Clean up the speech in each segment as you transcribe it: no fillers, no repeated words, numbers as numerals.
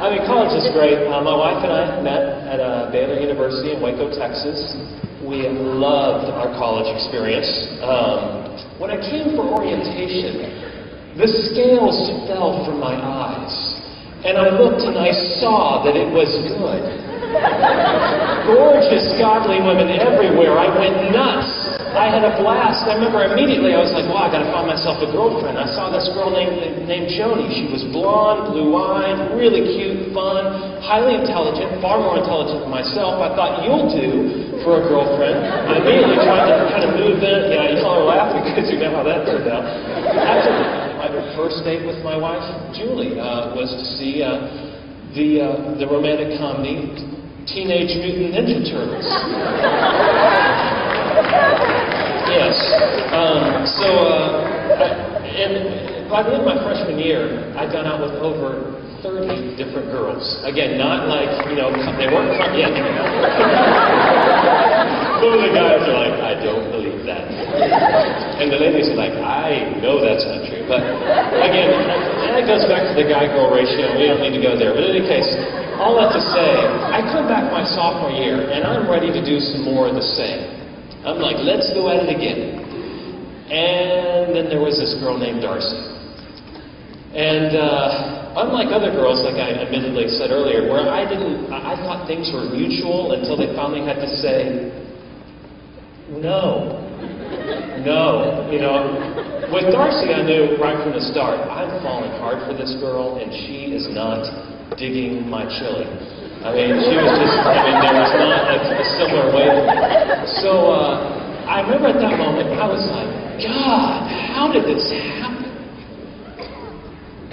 I mean, college is great. My wife and I met at Baylor University in Waco, Texas. We loved our college experience. When I came for orientation, the scales fell from my eyes, and I looked and I saw that it was good. Gorgeous, godly women everywhere. I went nuts. I had a blast. I remember immediately I was like, wow, I got to find myself a girlfriend. I saw this girl named Joni. She was blonde, blue-eyed, really cute, fun, highly intelligent, far more intelligent than myself. I thought, you'll do for a girlfriend. I immediately tried to kind of move in. Yeah, you all are laughing because you know how that turned out. After my first date with my wife, Julie, was to see the romantic comedy Teenage Mutant Ninja Turtles. Yes. And by the end of my freshman year, I'd gone out with over 30 different girls. Again, not like, they weren't yet. Some of the guys are like, I don't believe that. And the ladies are like, I know that's not true. But again, that goes back to the guy-girl ratio. We don't need to go there. But in any case, all that to say, I come back my sophomore year, and I'm ready to do some more of the same. I'm like, let's go at it again. And then there was this girl named Darcy. And unlike other girls, like I admittedly said earlier, where I thought things were mutual until they finally had to say, no. With Darcy, I knew right from the start, I'm falling hard for this girl, and she is not digging my chili. I mean, she was just, there was not a similar wavelength. So, I remember at that moment, I was like, God, how did this happen?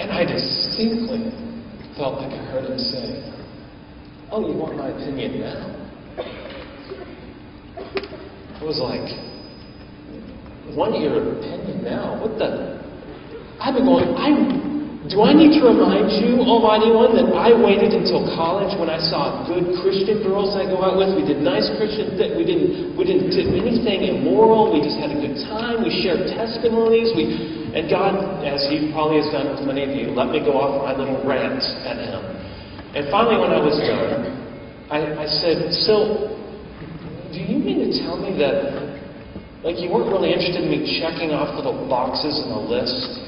And I distinctly felt like I heard him say, oh, you want my opinion now? I was like, want your opinion now? What the? I've been going, do I need to remind you, Almighty One, that I waited until college when I saw good Christian girls I go out with? We did nice Christian things. We didn't do anything immoral. We just had a good time. We shared testimonies. And God, as He probably has done with many of you, let me go off my little rant at Him. And finally, when I was done, I said, so, do you mean to tell me that, you weren't really interested in me checking off little boxes in a list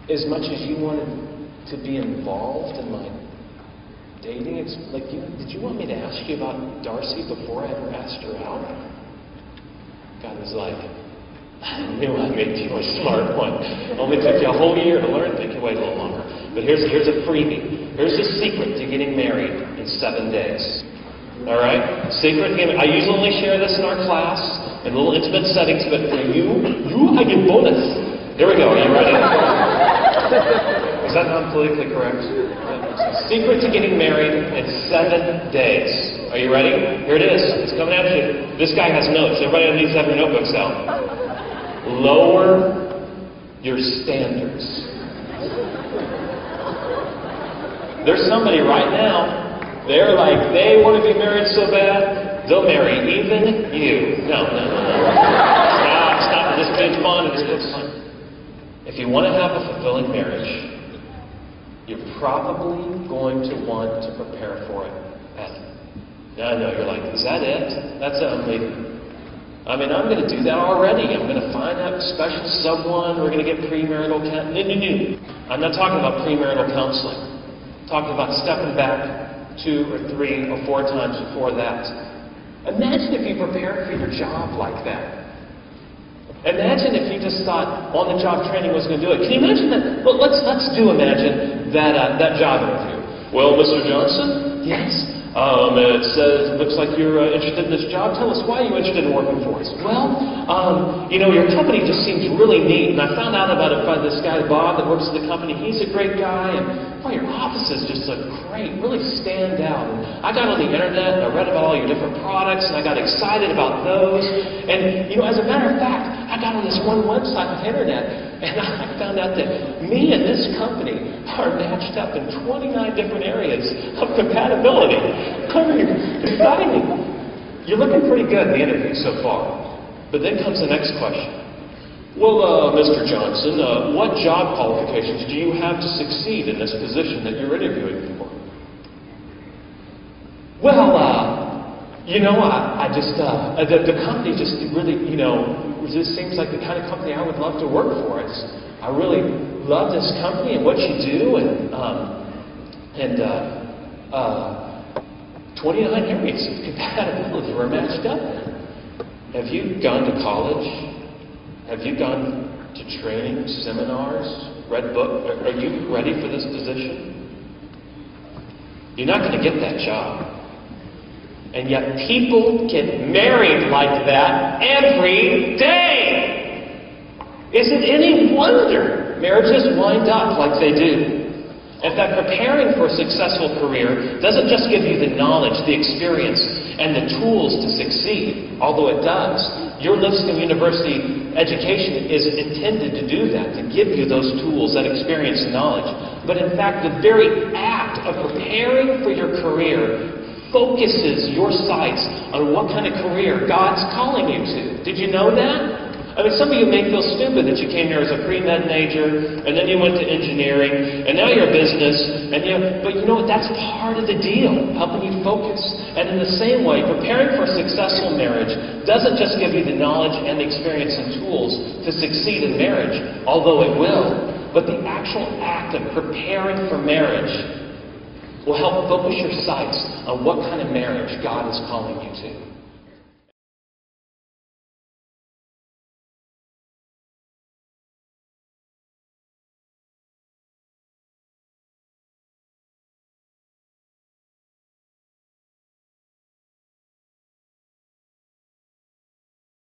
as much as you wanted to be involved in my dating? Did you want me to ask you about Darcy before I ever asked her out? God was like, I knew I made you a smart one. Only took you a whole year to learn. Take you wait a little longer. But here's a freebie. Here's the secret to getting married in 7 days. All right? Secret. I usually only share this in our class in little intimate settings, but for you, I get bonus. Here we go. Are you ready? Is that not politically correct? Secret to getting married in 7 days. Are you ready? Here it is. It's coming at you. This guy has notes. Everybody needs to have your notebooks out. Lower your standards. There's somebody right now, they're like, they want to be married so bad, they'll marry even you. No. Stop. This is fun. It's fun. If you want to have a fulfilling marriage, you're probably going to want to prepare for it. I know, you're like, is that it? That's it, I'm leaving. I'm going to do that already. I'm going to find that special someone. We're going to get premarital counseling. No. I'm not talking about premarital counseling. I'm talking about stepping back 2 or 3 or 4 times before that. Imagine if you prepared for your job like that. Imagine if you just thought on-the-job training was going to do it. Can you imagine that? Well, let's imagine that job interview. Well, Mr. Johnson? Yes. It looks like you're interested in this job. Tell us, why are you interested in working for us? Well, your company just seems really neat, and I found out about it by this guy, Bob, that works at the company. He's a great guy, and your offices just look great, really stand out. And I got on the internet, and I read about all your different products, and I got excited about those. And, as a matter of fact, I got on this one website on the internet, and I found out that me and this company are matched up in 29 different areas of compatibility. Exciting. You're looking pretty good in the interview so far. But then comes the next question. Well, Mr. Johnson, what job qualifications do you have to succeed in this position that you're interviewing Well, the company just really, it just seems like the kind of company I would love to work for. I really love this company and what you do, and 29 areas of compatibility were matched up. Have you gone to college? Have you gone to training, seminars, read books? Are you ready for this position? You're not going to get that job. And yet people get married like that every day. Is it any wonder marriages wind up like they do? In fact, preparing for a successful career doesn't just give you the knowledge, the experience, and the tools to succeed, although it does. Your Lipscomb University education is intended to do that, to give you those tools, that experience and knowledge. But in fact, the very act of preparing for your career focuses your sights on what kind of career God's calling you to. Did you know that? I mean, some of you may feel stupid that you came here as a pre-med major, and then you went to engineering, and now you're a business, but you know what? That's part of the deal, helping you focus. And in the same way, preparing for a successful marriage doesn't just give you the knowledge and the experience and tools to succeed in marriage, although it will, but the actual act of preparing for marriage will help focus your sights on what kind of marriage God is calling you to.